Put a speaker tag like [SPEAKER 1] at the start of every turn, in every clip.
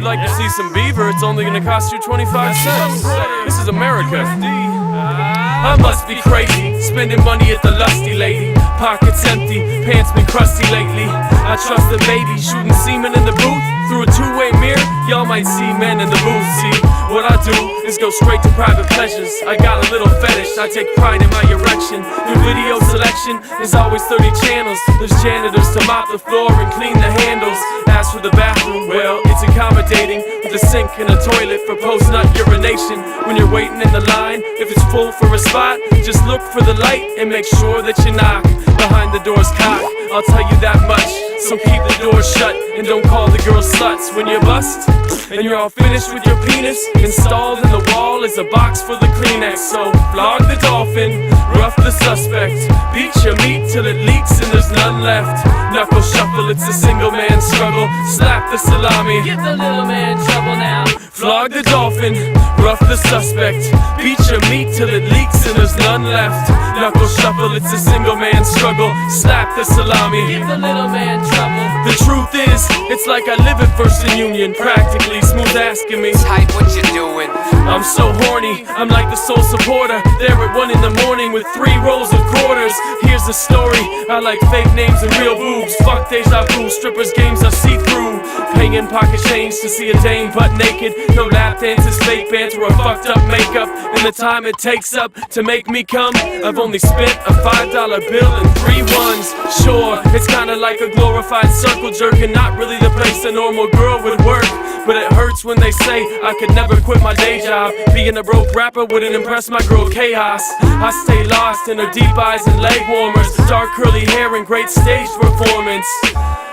[SPEAKER 1] like to see some beaver, it's only gonna cost you 25 cents. This is America. I must be crazy, spending money at the lusty lady. Pockets empty, pants been crusty lately. I trust the baby, shooting semen in the booth. Through a two-way mirror, y'all might see men in the booth. See, what I do is go straight to private pleasures. I got a little fetish, I take pride in my erection. The video selection is always 30 channels. There's janitors to mop the floor and clean the handles. As for the bathroom, well, it's accommodating, with a sink and a toilet for post-nut urination. When you're waiting in the line, if it's full for a spot, just look for the light and make sure that you knock. Behind the door's cock, I'll tell you that much. So keep the door shut and don't call the girls sluts. When you bust and you're all finished with your penis, installed in the wall is a box for the Kleenex. So flog the dolphin, rough the suspect, beat your meat till it leaks and there's none left. Knuckle shuffle, it's a single man struggle. Slap the salami, give the little man trouble now. Flog the dolphin, rough the suspect, beat your meat till it leaks and there's none left. Knuckle shuffle, it's a single man struggle. Slap the salami, give the little man trouble. The truth is, it's like I live at First and Union, practically. Smooth asking me,
[SPEAKER 2] Type, what you doing?
[SPEAKER 1] I'm so horny, I'm like the sole supporter. There at 1 in the morning with 3 rolls of quarters. Here's the story, I like fake names and real boobs. Fuck deja vu, strippers games I see through. Paying pocket change to see a dame butt naked. No lap dances, fake bands, or a fucked up makeup. And the time it takes up to make me come, I've only spent a $5 bill and 3 ones. Sure, it's kinda like a glorified circle jerk, and not really the place a normal girl would work. But it hurts when they say I could never quit my day job. Being a broke rapper wouldn't impress my girl Chaos. I stay lost in her deep eyes and leg warmers, dark curly hair and great stage performance.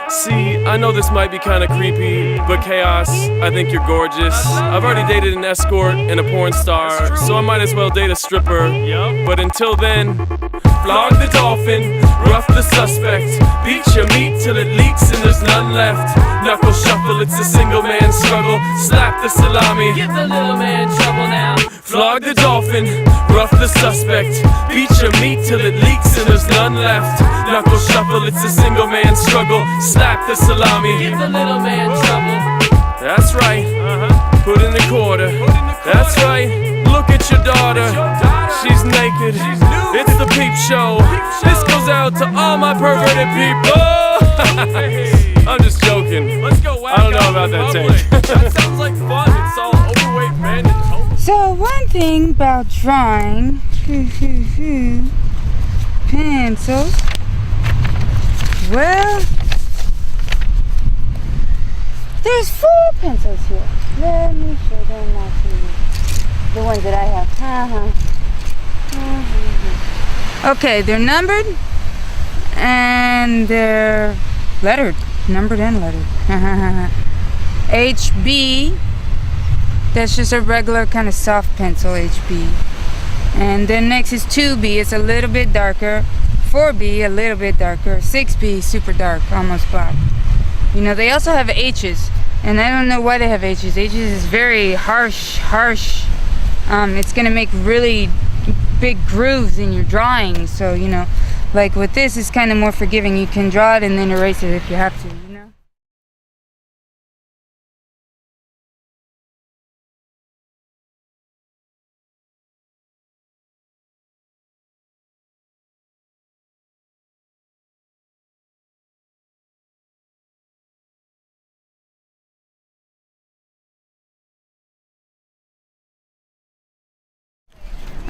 [SPEAKER 1] See, I know this might be kinda creepy, but Chaos, I think you're gorgeous. I've already dated an escort and a porn star, so I might as well date a stripper. But until then, flog the dolphin, rough the suspect, beat your meat till it leaks and there's none left. Knuckle shuffle, it's a single man struggle. Slap the salami, give the little man trouble now. Flog the dolphin, rough the suspect, beat your meat till it leaks and there's none left. Knuckle shuffle, it's a single man struggle. Slap the salami, give the little man trouble. That's right, put in the quarter. That's right, look at your daughter. She's naked, it's the peep show. This goes out to all my perverted people. I'm just joking. Let's go whack. I don't know about that take. That sounds like fun. It's all overweight men and hope.
[SPEAKER 3] So one thing about drawing pencils, well, there's 4 pencils here. Let me show them out to you. The ones that I have. Okay, they're numbered and they're lettered. Numbered and lettered. HB, that's just a regular kind of soft pencil, HB. And then next is 2B, it's a little bit darker. 4B, a little bit darker. 6B, super dark, almost black. You know, they also have H's, and I don't know why they have H's. H's is very harsh. It's gonna make really big grooves in your drawing, so you know, like with this, it's kind of more forgiving. You can draw it and then erase it if you have to, you know.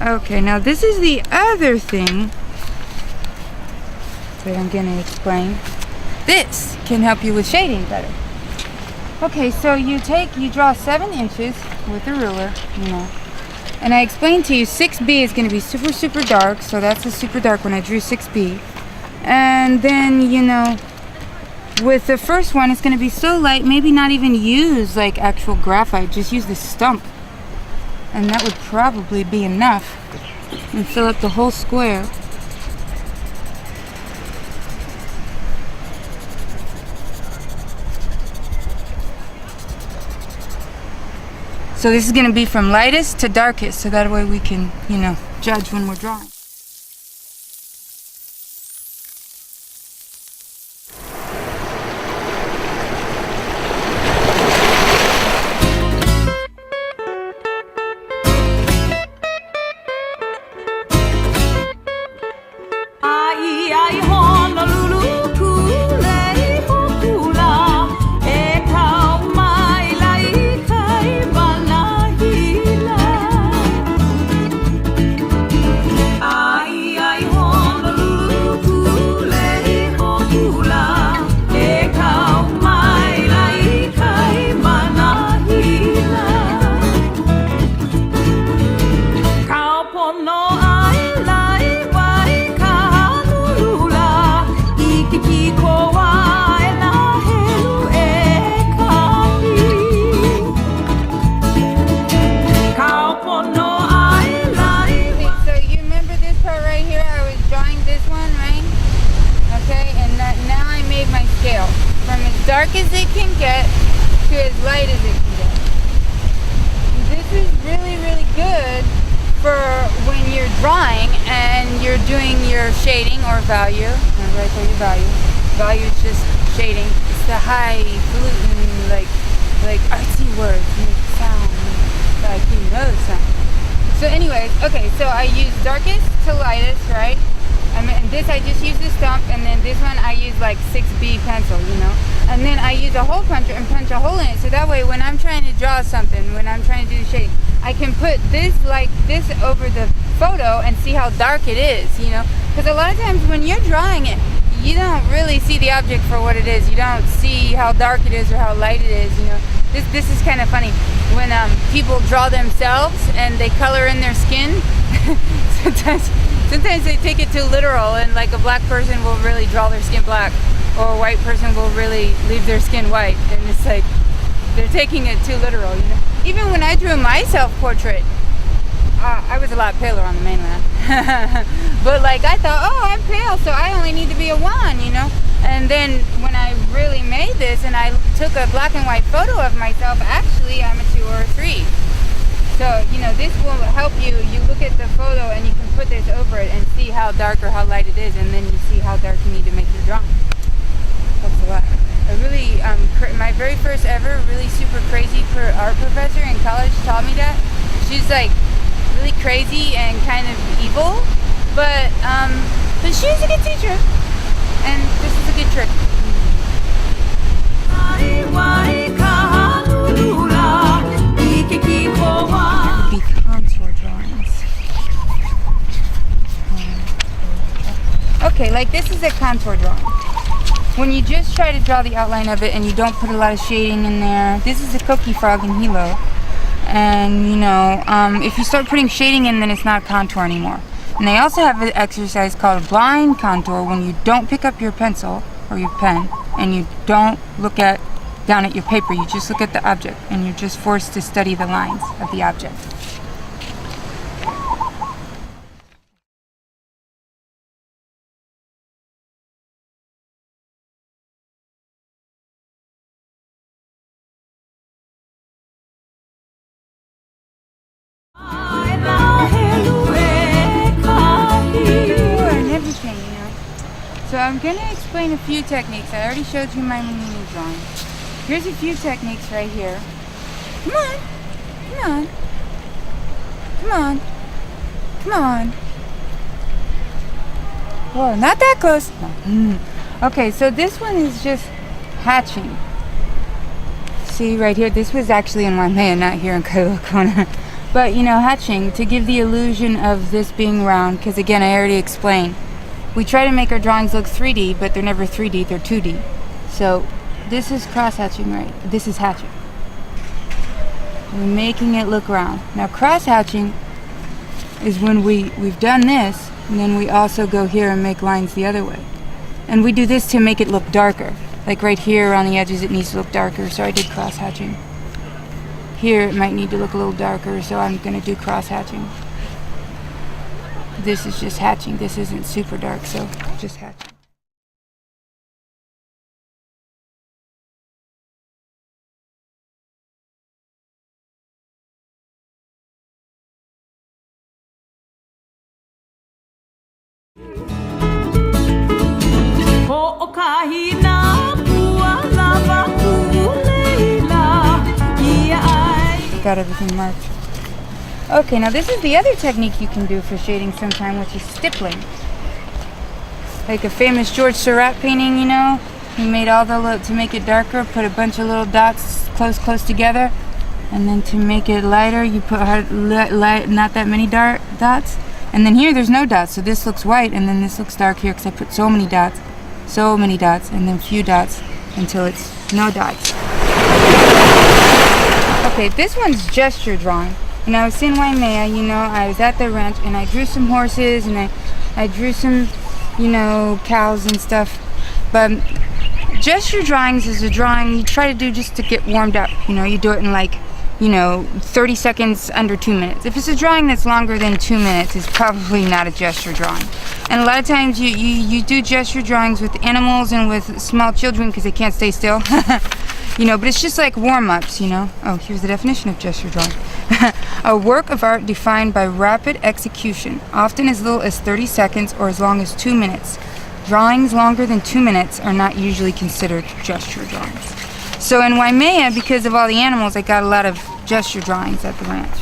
[SPEAKER 3] Okay, now this is the other thing that I'm going to explain. This can help you with shading better. Okay, so you draw 7 inches with a ruler, you know. And I explained to you 6B is going to be super dark, so that's a super dark one. I drew 6B. And then, you know, with the first one, it's going to be so light, maybe not even use like actual graphite, just use the stump. And that would probably be enough. And fill up the whole square. So this is going to be from lightest to darkest, so that way we can, you know, judge when we're drawing. dark as it can get to as light as it can get. This is really, really good for when you're drawing and you're doing your shading or value. And right there, your value. Value is just shading. It's the highfalutin, like artsy words, make it sound like you know the sound. So anyways, okay, so I use darkest to lightest, right? And this I just use the stump, and then this one I use like 6B pencil, you know? And then I use a hole puncher and punch a hole in it, so that way when I'm trying to draw something, when I'm trying to do the shading, I can put this like this over the photo and see how dark it is, you know? Because a lot of times when you're drawing it, you don't really see the object for what it is. You don't see how dark it is or how light it is, you know? This is kind of funny. When people draw themselves and they color in their skin, sometimes they take it too literal, and like a black person will really draw their skin black, or a white person will really leave their skin white, and it's like they're taking it too literal, you know? Even when I drew my self-portrait, I was a lot paler on the mainland. But like I thought, oh, I'm pale, so I only need to be a 1, you know? And then when I really made this and I took a black and white photo of myself, actually I'm a 2 or a 3. So, you know, this will help you. You look at the photo and you can put this over it and see how dark or how light it is, and then you see how dark you need to make your drawing. Helps a lot. I really, my very first ever really super crazy art professor in college taught me that. She's like really crazy and kind of evil, but she's a good teacher, and this is a good trick. Be contour drawings. Okay, like this is a contour drawing. When you just try to draw the outline of it and you don't put a lot of shading in there, this is a Coqui frog in Hilo. And you know, if you start putting shading in, then it's not contour anymore. And they also have an exercise called blind contour, when you don't pick up your pencil or your pen and you don't look down at your paper, you just look at the object and you're just forced to study the lines of the object. So I'm going to explain a few techniques. I already showed you my Manini drawing. Here's a few techniques right here. Come on. Come on. Come on. Come on. Whoa, not that close. No. Okay, so this one is just hatching. See right here, this was actually in Waimea, not here in Kauai. But you know, hatching to give the illusion of this being round, because again, I already explained. We try to make our drawings look 3D, but they're never 3D, they're 2D. So this is cross-hatching, right? This is hatching. We're making it look round. Now cross-hatching is when we've done this, and then we also go here and make lines the other way. And we do this to make it look darker. Like right here around the edges, it needs to look darker, so I did cross-hatching. Here it might need to look a little darker, so I'm gonna do cross-hatching. This is just hatching. This isn't super dark, so just hatching. Got everything marked. Okay, now this is the other technique you can do for shading sometime, which is stippling. Like a famous George Seurat painting, you know? He made all the to make it darker, put a bunch of little dots close together, and then to make it lighter, you put not that many dots. And then here, there's no dots, so this looks white, and then this looks dark here because I put so many dots, and then few dots until it's no dots. Okay, this one's gesture drawing. And I was in Waimea, you know, I was at the ranch and I drew some horses and I drew some, you know, cows and stuff. But gesture drawings is a drawing you try to do just to get warmed up. You know, you do it in like, you know, 30 seconds, under 2 minutes. If it's a drawing that's longer than 2 minutes, it's probably not a gesture drawing. And a lot of times you do gesture drawings with animals and with small children because they can't stay still. You know, but it's just like warm-ups, you know. Oh, here's the definition of gesture drawing. A work of art defined by rapid execution, often as little as 30 seconds or as long as 2 minutes. Drawings longer than 2 minutes are not usually considered gesture drawings. So in Waimea, because of all the animals, I got a lot of gesture drawings at the ranch.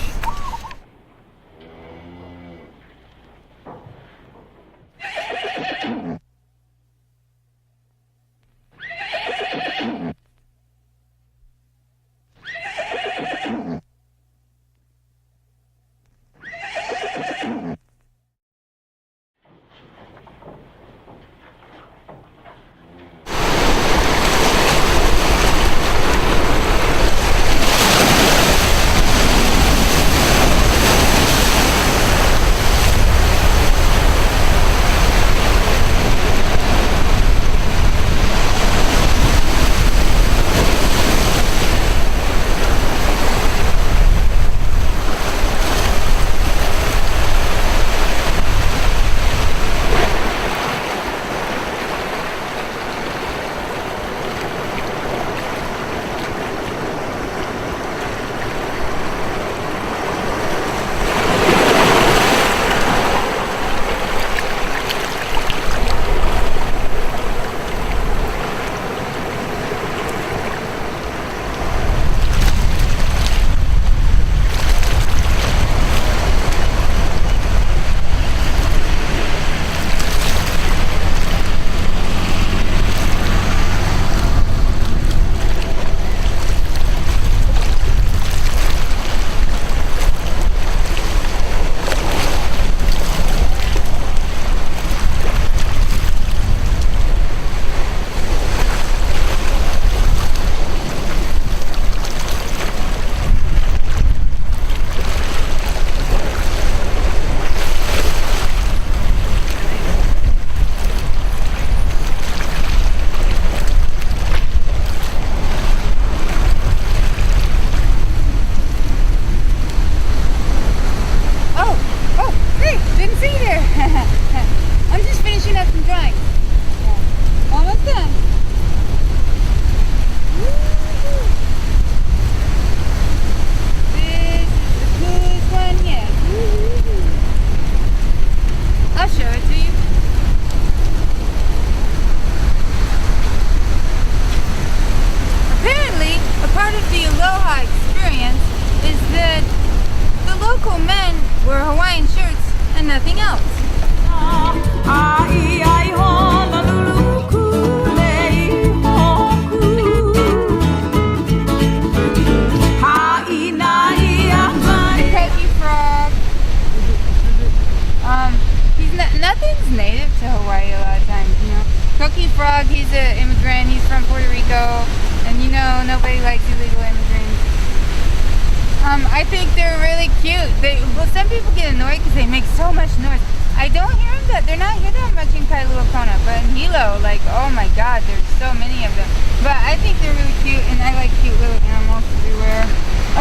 [SPEAKER 3] I think they're really cute. Well, some people get annoyed because they make so much noise. I don't hear them they're not here that much in Kailua Kona, but in Hilo, like, oh my god, there's so many of them. But I think they're really cute, and I like cute little animals everywhere.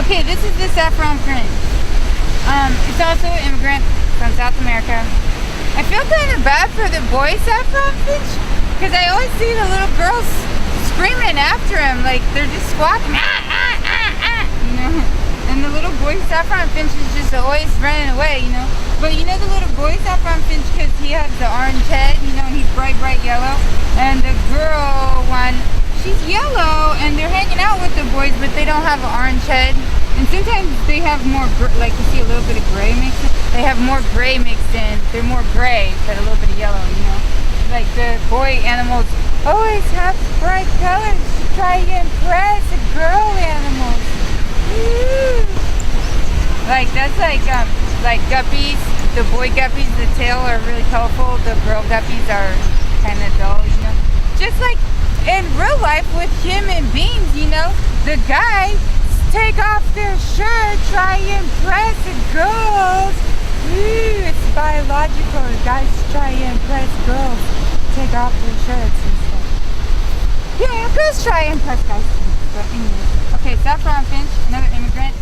[SPEAKER 3] Okay, this is the saffron finch. It's also an immigrant from South America. I feel kind of bad for the boy saffron finch, because I always see the little girls screaming after him, like they're just squawking, you know. And the little boy saffron finch is just always running away, you know. But you know the little boy saffron finch, because he has the orange head, you know, and he's bright yellow. And the girl one, she's yellow, and they're hanging out with the boys, but they don't have an orange head. And sometimes they have more, like you see a little bit of gray mixed in. They have more gray mixed in. They're more gray, but a little bit of yellow, you know. Like the boy animals always have bright colors to try to impress the girl animals. Woo. Like that's like guppies. The boy guppies, the tail are really colorful. The girl guppies are kind of dull, you know. Just like in real life with human beings, you know, the guys take off their shirt, try to impress the girls. Ooh, it's biological. The guys try to impress girls, take off their shirts and stuff. Yeah, girls try to impress guys too. But anyway. Okay, saffron finch, another immigrant.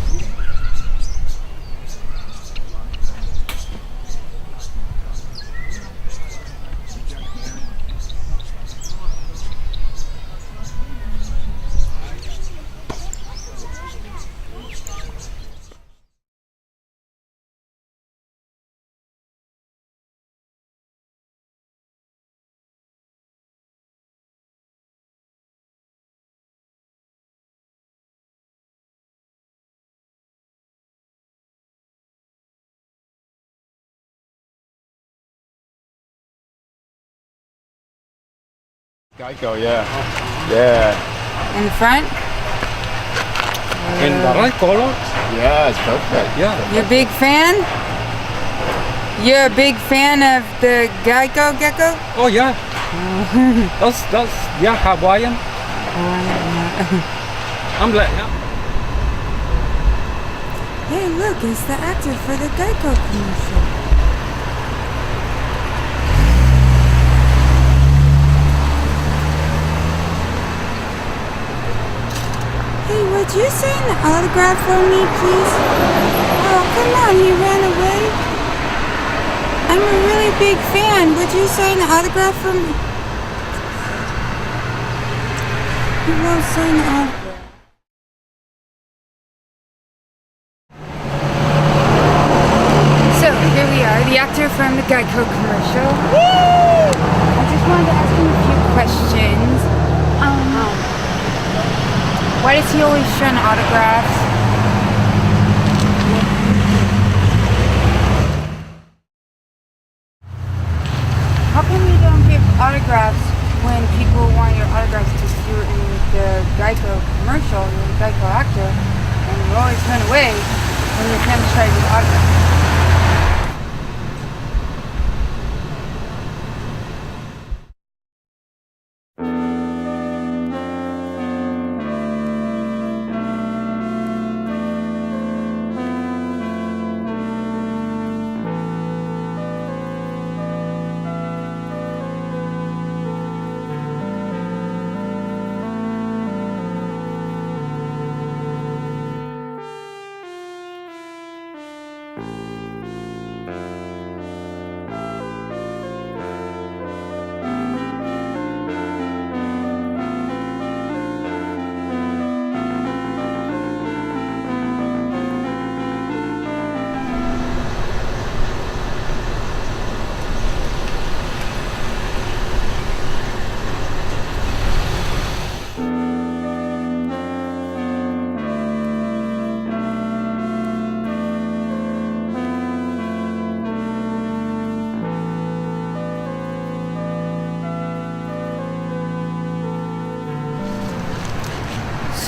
[SPEAKER 2] Geico, yeah. Yeah.
[SPEAKER 3] In the front?
[SPEAKER 4] In the right color?
[SPEAKER 2] Yeah, it's perfect.
[SPEAKER 4] Yeah.
[SPEAKER 3] You're a big fan? You're a big fan of the Geico gecko?
[SPEAKER 4] Oh yeah. That's yeah, Hawaiian. I'm like yeah.
[SPEAKER 3] Hey, look, it's the actor for the Geico commercial. Hey, would you sign the autograph for me, please? Oh, come on, he ran away. I'm a really big fan. Would you sign the autograph for me? He won't sign the autograph. So, here we are, the actor from the Geico commercial. Woo! I just wanted to ask him a few questions. Why does he always shun autographs? How come you don't give autographs when people want your autographs because you're in the Geico commercial, you're the Geico actor, and you always run away when your fans try to give autographs?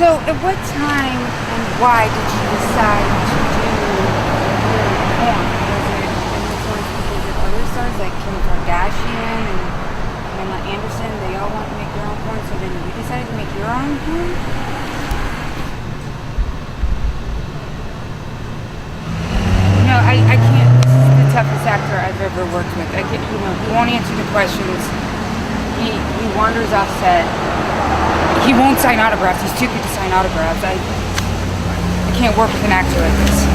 [SPEAKER 3] So, at what time and why did you decide to do your porn? Was it influenced because of other stars like Kim Kardashian and Pamela Anderson? They all want to make their own porn, so then you decided to make your own porn? No, I can't. This is the toughest actor I've ever worked with. I can't, he won't answer the questions. He wanders off set. He won't sign autographs. He's too good to sign autographs. I can't work with an actor like this.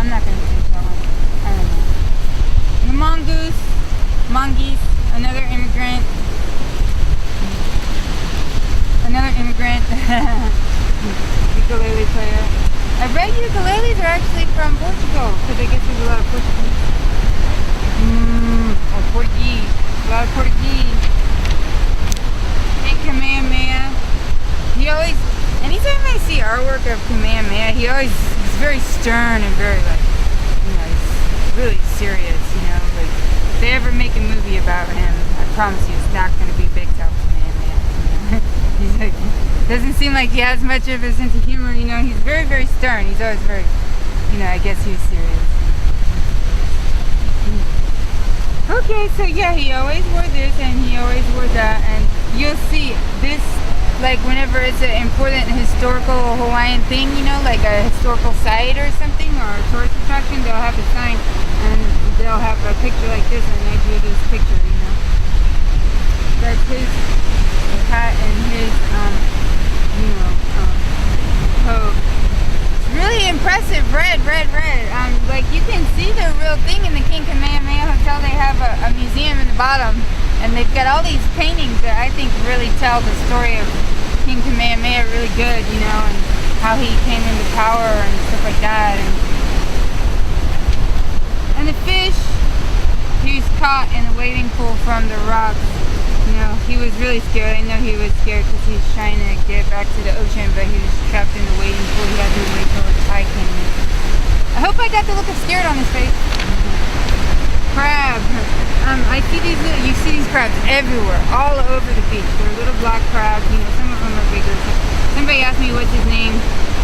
[SPEAKER 3] I'm not gonna finish that one. I don't know. The mongoose, another immigrant. Ukulele player. I read ukuleles are actually from Portugal, because I guess there's a lot of Portuguese. Or Portuguese. A lot of Portuguese. Hey, Kamehameha. He always, anytime I see artwork of Kamehameha, he's very stern and very like, he's really serious, like, if they ever make a movie about him, I promise you it's not going to be Big Top Kamehameha. He's like, doesn't seem like he has much of a sense of humor, he's very, very stern. He's always very, I guess he's serious. Okay, so yeah, he always wore this and he always wore that, and you'll see this, like whenever it's an important historical Hawaiian thing, like a historical site or something, or a tourist attraction, they'll have a sign and they'll have a picture like this, and I drew this picture, That's his hat and his, coat. It's really impressive, red. Like you can see the real thing in the King Kamehameha Hotel. They have a museum in the bottom, and they've got all these paintings that I think really tell the story of King Kamehameha really good, and how he came into power and stuff like that. And the fish, he was caught in the wading pool from the rocks. He was really scared. I know he was scared because he was trying to get back to the ocean, but he was trapped in the wading pool. He had to wait till the tide came in. I hope I got the look of scared on his face. Crab. I see you see these crabs everywhere, all over the beach. They're little black crabs. Some of them are bigger. Somebody asked me what's his name.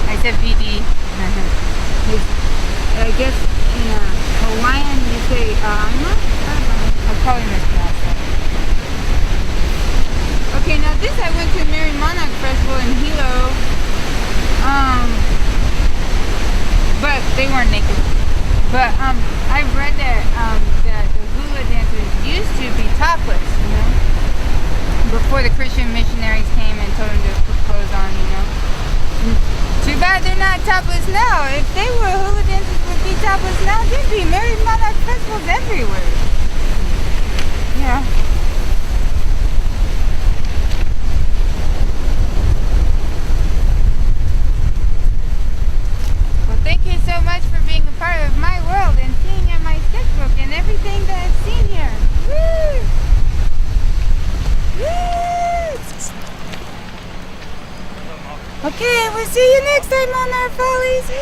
[SPEAKER 3] I said BD. I guess in Hawaiian you say I'll probably mispronounce that. Okay, now this I went to Mary Monarch Festival in Hilo, but they weren't naked. But I read that that the hula dancers used to be topless, before the Christian missionaries came and told them to put clothes on, Too bad they're not topless now. If they were hula dancers would be topless now, there'd be Mary Monarch festivals everywhere. Yeah. Thank you so much for being a part of my world and seeing at my sketchbook and everything that I've seen here. Woo! Woo! Okay, we'll see you next time on our Follies. Woo!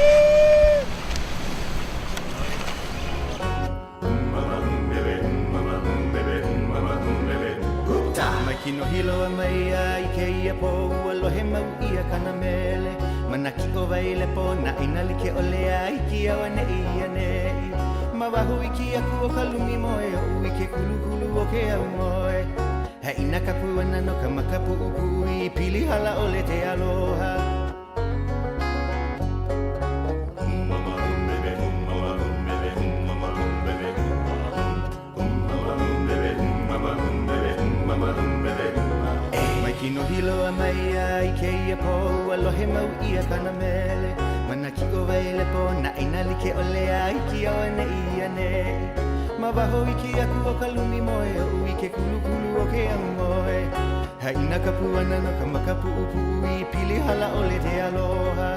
[SPEAKER 5] Kino hilo mai ai ke ia po alohe mau ia kana mele manaki o vaile po na ina like ole ai ki awane ia nei mawahu iki aku o kalumi moe o ike kulu o ke au moe he ina kapu ana no kamakapu upui pili hala ole te aloha Kino hilo mai ai ke ia po alohe mau ia kana mele manaki o vaile po na ina like ole ai ki awane ia nei mawaho iki aku o kalumi moe o ike kulu o ke au moe ha ina kapu ana no kamakapu upui pili hala ole te aloha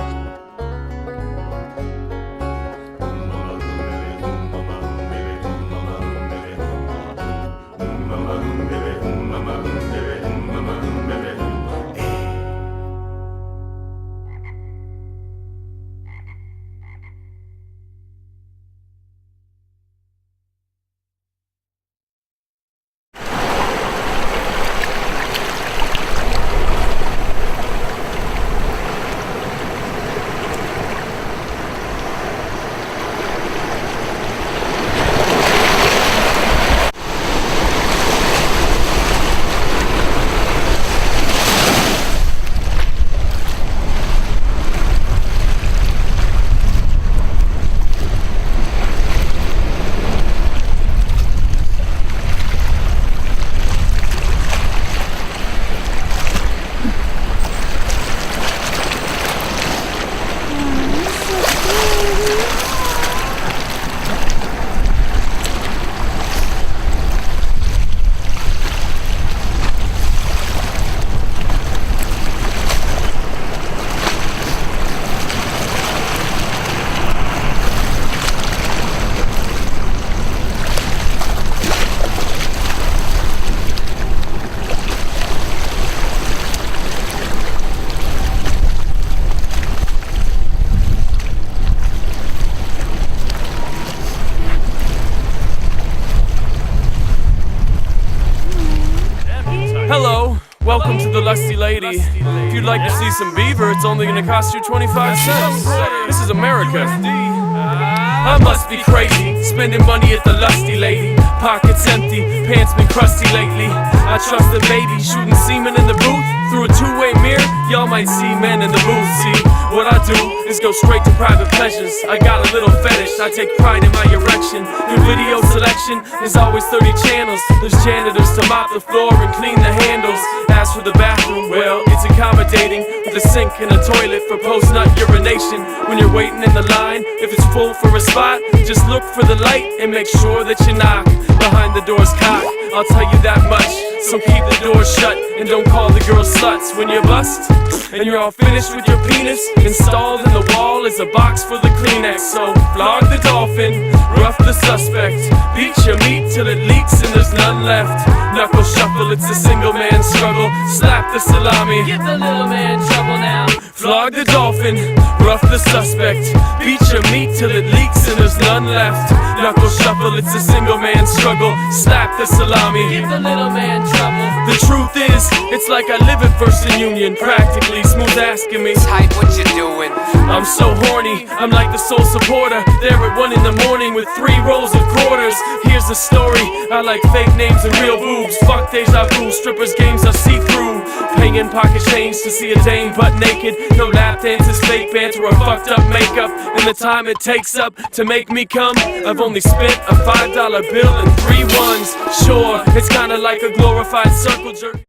[SPEAKER 1] lusty lady. If you'd like to see some beaver, it's only gonna cost you 25 cents. This is America. I must be crazy, spending money at the lusty lady. Pockets empty, pants been crusty lately. I trust the baby, shooting semen in the booth. Through a two-way mirror, y'all might see men in the booth. See, what I do is go straight to private pleasures. I got a little fetish, I take pride in my erection. Your video selection is always 30 channels. There's janitors to mop the floor and clean the handles. As for the bathroom, well, it's accommodating, with a sink and a toilet for post-nut urination. When you're waiting in the line, if it's full for a spot, just look for the light and make sure that you knock. Behind the door's cock, I'll tell you that much. So keep the door shut and don't call the girls sluts. When you bust and you're all finished with your penis, installed in the wall is a box for the Kleenex. So flog the dolphin, rough the suspect, beat your meat till it leaks and there's none left. Knuckle shuffle, it's a single man struggle. Slap the salami, give the little man trouble now. Flog the dolphin, rough the suspect, beat your meat till it leaks and there's none left. Knuckle shuffle, it's a single man struggle. Slap the salami, give the little man trouble. The truth is, it's like I live at First and Union, practically. Smooth asking me,
[SPEAKER 6] Type, what you doing?
[SPEAKER 1] I'm so horny, I'm like the sole supporter. There at 1 in the morning with 3 rolls of quarters. Here's the story, I like fake names and real boobs. Fuck deja vu, strippers games I see through. Paying pocket change to see a dame butt naked. No lap dances, fake banter or fucked up makeup. And the time it takes up to make me come, I've only spent a $5 bill and 3 ones. Sure, it's kinda like a glorified circle jerk.